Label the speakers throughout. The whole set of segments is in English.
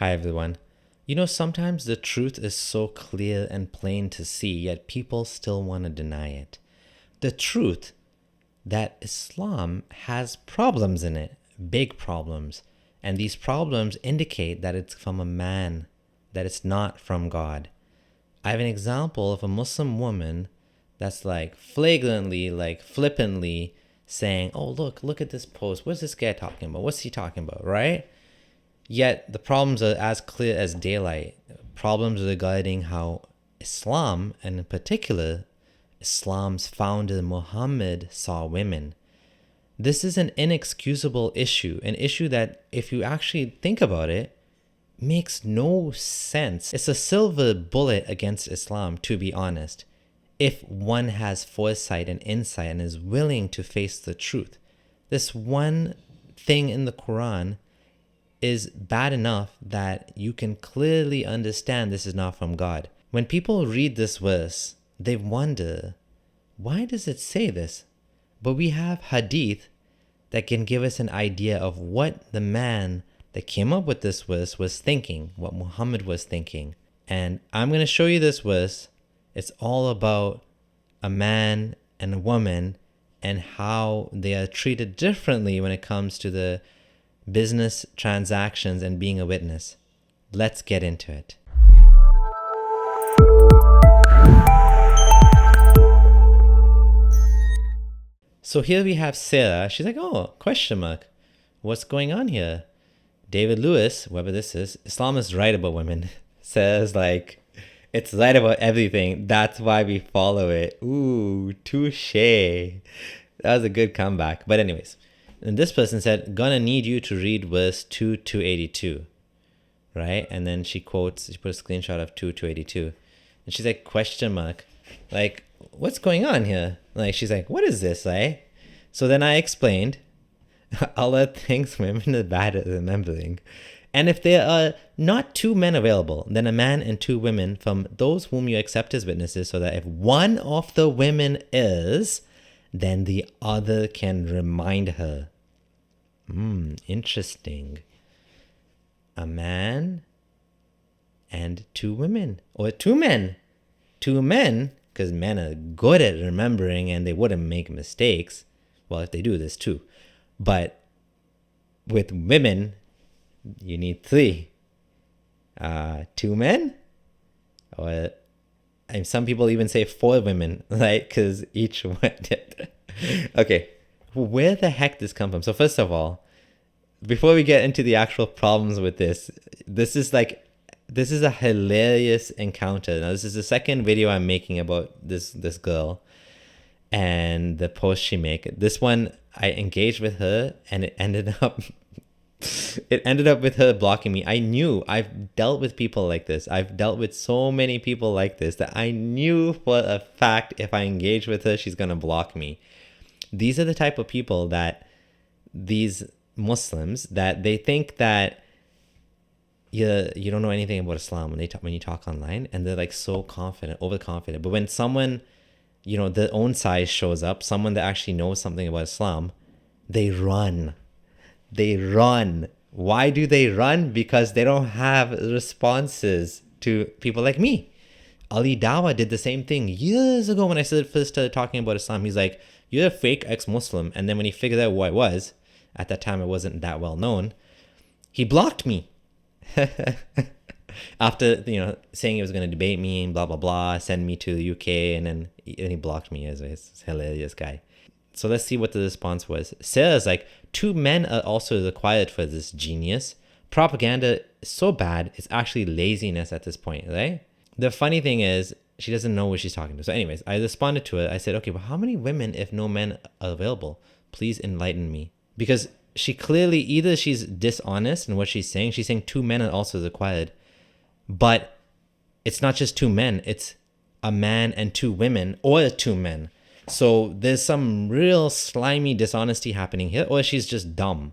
Speaker 1: Hi everyone. Sometimes the truth is so clear and plain to see, yet people still want to deny it. The truth that Islam has problems in it, big problems. And these problems indicate that it's from a man, that it's not from God. I have an example of a Muslim woman that's flippantly saying, oh, look at this post. What's this guy talking about? What's he talking about, right? Yet the problems are as clear as daylight. Problems regarding how Islam, and in particular, Islam's founder Muhammad saw women. This is an inexcusable issue, an issue that, if you actually think about it, makes no sense. It's a silver bullet against Islam, to be honest, if one has foresight and insight and is willing to face the truth. This one thing in the Quran is bad enough that you can clearly understand this is not from God. When people read this verse, they wonder, why does it say this? But we have Hadith that can give us an idea of what the man that came up with this verse was thinking, what Muhammad was thinking. And I'm going to show you this verse. It's all about a man and a woman and how they are treated differently when it comes to the business transactions and being a witness. Let's get into it. So here we have Sarah. She's like, oh, question mark. What's going on here? David Lewis, whoever this is, Islam is right about women, says it's right about everything. That's why we follow it. Ooh, touche. That was a good comeback. But anyways, and this person said, gonna need you to read verse 2-82, right? And then she put a screenshot of 2-82. And she's like, question mark. What's going on here? She's like, what is this, right? So then I explained, Allah thinks women are bad at remembering. And if there are not two men available, then a man and two women from those whom you accept as witnesses, so that if one of the women is, then the other can remind her. Interesting. A man and two women, or two men. Two men, because men are good at remembering and they wouldn't make mistakes. Well, if they do this too. But with women, you need three. Two men? Or and some people even say four women, right? Because each one did. Okay, where the heck this come from? So first of all, before we get into the actual problems with this is a hilarious encounter. Now, this is the second video I'm making about this girl and the post she made. This one, I engaged with her and it ended up with her blocking me. I knew, I've dealt with people like this. I've dealt with so many people like this that I knew for a fact if I engage with her, she's going to block me. These are the type of people that these Muslims, that they think that you don't know anything about Islam when you talk online, and they're so confident, overconfident. But when someone, their own size shows up, someone that actually knows something about Islam, they run. Why do they run? Because they don't have responses to people like me. Ali Dawa did the same thing years ago when I first started talking about Islam. He's like, you're a fake ex-Muslim. And then when he figured out who I was, at that time I wasn't that well known, he blocked me. After saying he was going to debate me and blah blah blah, send me to the UK, and then he blocked me as a hilarious guy. So let's see what the response was. Sarah's like, two men are also required for this genius. Propaganda is so bad, it's actually laziness at this point, right? The funny thing is, she doesn't know what she's talking to. So anyways, I responded to her. I said, okay, but how many women if no men are available? Please enlighten me. Because she clearly, either she's dishonest in what she's saying two men are also required. But it's not just two men, it's a man and two women, or two men. So there's some real slimy dishonesty happening here, or she's just dumb.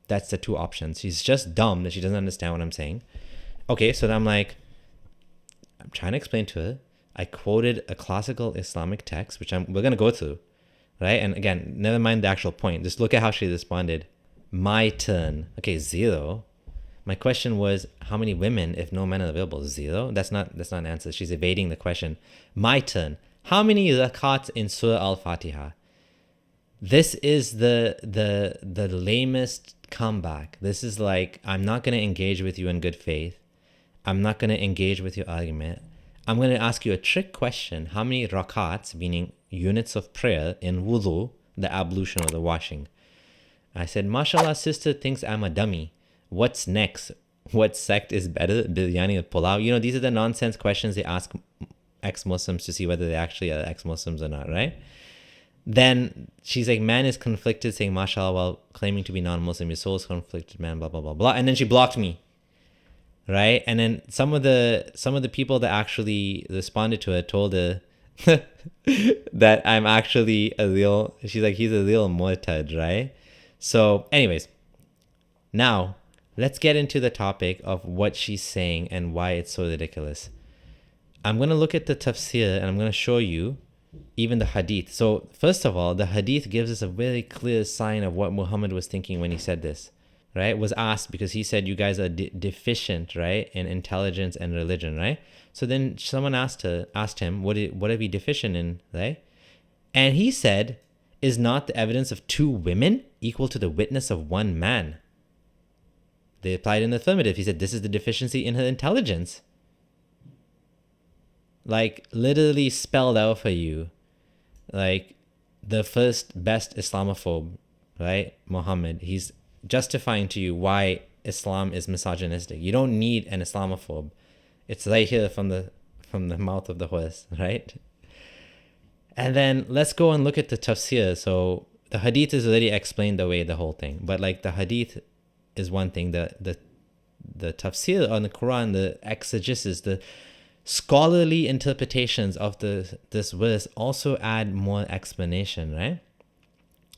Speaker 1: That's the two options. She's just dumb that she doesn't understand what I'm saying. Okay, so then I'm trying to explain to her. I quoted a classical Islamic text, which we're going to go through, right? And again, never mind the actual point. Just look at how she responded. My turn. Okay, 0. My question was, how many women if no men are available? 0. That's not an answer. She's evading the question. My turn. How many rakats in Surah Al-Fatiha? This is the lamest comeback. This is like, I'm not going to engage with you in good faith. I'm not going to engage with your argument. I'm going to ask you a trick question. How many rakats, meaning units of prayer, in wudu, the ablution or the washing? I said, mashallah, sister thinks I'm a dummy. What's next? What sect is better, biryani or pulao? You know, these are the nonsense questions they ask ex-Muslims to see whether they actually are ex-Muslims or not, right? Then she's like, man is conflicted, saying mashallah while claiming to be non-Muslim. Your soul is conflicted, man, blah, blah, blah, blah. And then she blocked me, right? And then some of the people that actually responded to her told her that I'm actually she's like, he's a real murtad, right? So anyways, now let's get into the topic of what she's saying and why it's so ridiculous. I'm going to look at the tafsir and I'm going to show you even the hadith. So first of all, the hadith gives us a very clear sign of what Muhammad was thinking when he said this, right? Was asked because he said, you guys are deficient, right, in intelligence and religion, right? So then someone asked him, what are we deficient in, right? And he said, is not the evidence of 2 women equal to the witness of 1 man? They applied in the affirmative. He said, this is the deficiency in her intelligence. Like, literally spelled out for you. Like, the first best Islamophobe, right? Muhammad. He's justifying to you why Islam is misogynistic. You don't need an Islamophobe. It's right here from the mouth of the horse, right? And then let's go and look at the tafsir. So the hadith is already explained away the whole thing. But like the hadith is one thing. The tafsir on the Quran, the exegesis, the scholarly interpretations of this verse also add more explanation, right?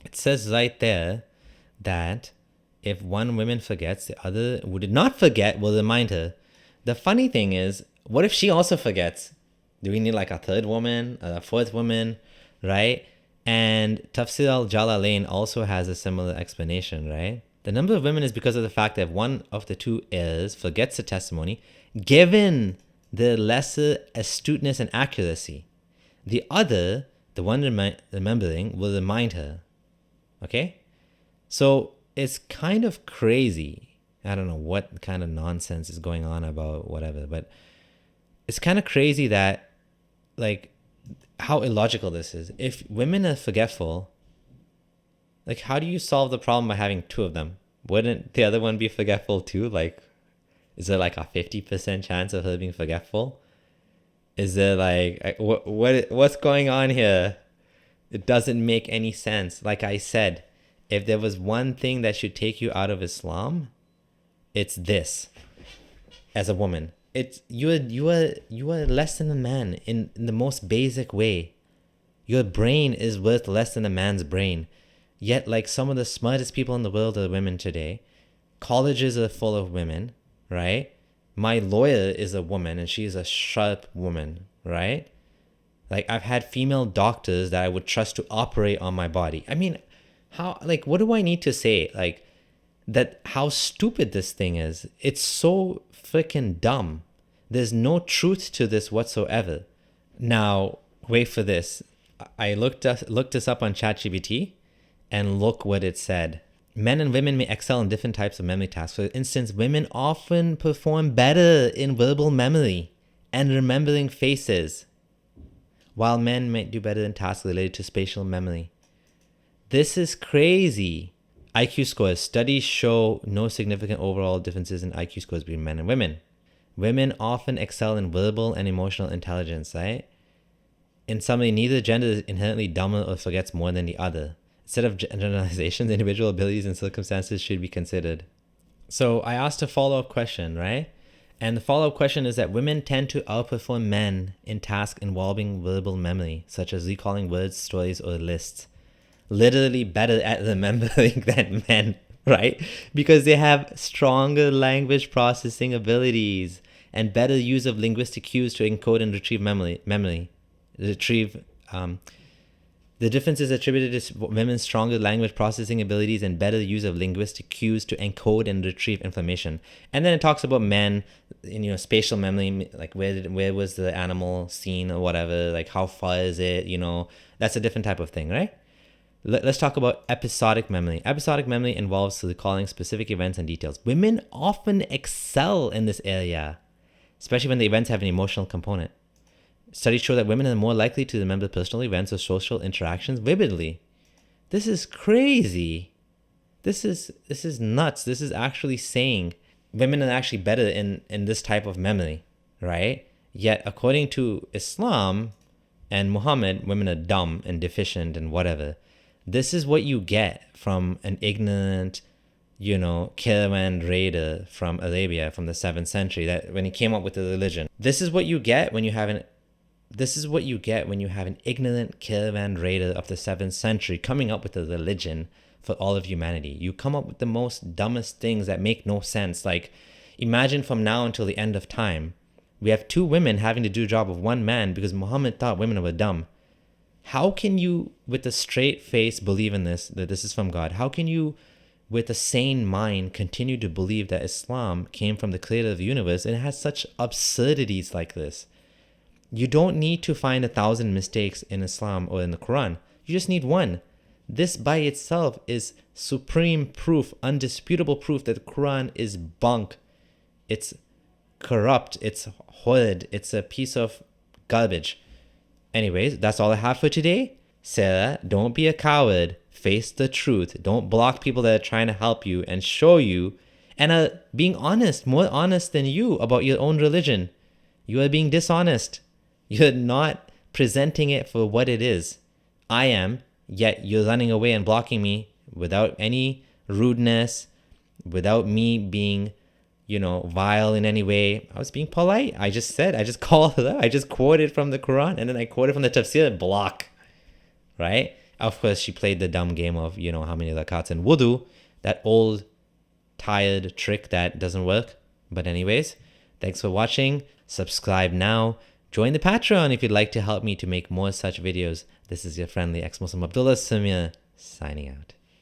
Speaker 1: It says right there that if one woman forgets, the other who did not forget will remind her. The funny thing is, what if she also forgets? Do we need like a 3rd woman, a 4th woman, right? And Tafsir al-Jalalain also has a similar explanation, right? The number of women is because of the fact that one of the 2 heirs forgets the testimony, given the lesser astuteness and accuracy. The other, the one remembering, will remind her. Okay? So it's kind of crazy. I don't know what kind of nonsense is going on about whatever, but it's kind of crazy that, like, how illogical this is. If women are forgetful, like, how do you solve the problem by having 2 of them? Wouldn't the other one be forgetful too? Like, is there like a 50% chance of her being forgetful? Is there like, what's going on here? It doesn't make any sense. Like I said, if there was one thing that should take you out of Islam, it's this. As a woman, it's you are less than a man in the most basic way. Your brain is worth less than a man's brain. Yet, like, some of the smartest people in the world are women today. Colleges are full of women, right? My lawyer is a woman and she's a sharp woman, right? Like, I've had female doctors that I would trust to operate on my body. I mean, how, like, what do I need to say? Like, that how stupid this thing is. It's so freaking dumb. There's no truth to this whatsoever. Now, wait for this. I looked this up on ChatGPT, and look what it said. Men and women may excel in different types of memory tasks. For instance, women often perform better in verbal memory and remembering faces, while men may do better in tasks related to spatial memory. This is crazy. IQ scores. Studies show no significant overall differences in IQ scores between men and women. Women often excel in verbal and emotional intelligence, right? In summary, neither gender is inherently dumber or forgets more than the other. Instead of generalizations, individual abilities and circumstances should be considered. So I asked a follow-up question, right? And the follow-up question is that women tend to outperform men in tasks involving verbal memory, such as recalling words, stories, or lists. Literally better at remembering than men, right? Because they have stronger language processing abilities and better use of linguistic cues to encode and retrieve The difference is attributed to women's stronger language processing abilities and better use of linguistic cues to encode and retrieve information. And then it talks about men, spatial memory, like where was the animal seen or whatever, like how far is it, that's a different type of thing, right? Let's talk about episodic memory. Episodic memory involves recalling specific events and details. Women often excel in this area, especially when the events have an emotional component. Studies show that women are more likely to remember personal events or social interactions vividly. This is crazy. This is nuts. This is actually saying women are actually better in this type of memory, right? Yet, according to Islam and Muhammad, women are dumb and deficient and whatever. This is what you get from an ignorant, caravan raider from Arabia from the 7th century, that when he came up with the religion. This is what you get when you have an ignorant caravan raider of the 7th century coming up with a religion for all of humanity. You come up with the most dumbest things that make no sense. Like, imagine from now until the end of time, we have 2 women having to do the job of 1 man because Muhammad thought women were dumb. How can you, with a straight face, believe in this, that this is from God? How can you, with a sane mind, continue to believe that Islam came from the creator of the universe and it has such absurdities like this? You don't need to find 1,000 mistakes in Islam or in the Quran. You just need 1. This by itself is supreme proof, undisputable proof that the Quran is bunk. It's corrupt. It's horrid. It's a piece of garbage. Anyways, that's all I have for today. Sarah, don't be a coward. Face the truth. Don't block people that are trying to help you and show you and are being honest, more honest than you about your own religion. You are being dishonest. You're not presenting it for what it is. I am, yet you're running away and blocking me without any rudeness, without me being, vile in any way. I was being polite. I just called her out. I just quoted from the Quran and then I quoted from the tafsir, block, right? Of course, she played the dumb game of, how many rakats in wudu, that old, tired trick that doesn't work. But anyways, thanks for watching. Subscribe now. Join the Patreon if you'd like to help me to make more such videos. This is your friendly ex-Muslim Abdullah Samir signing out.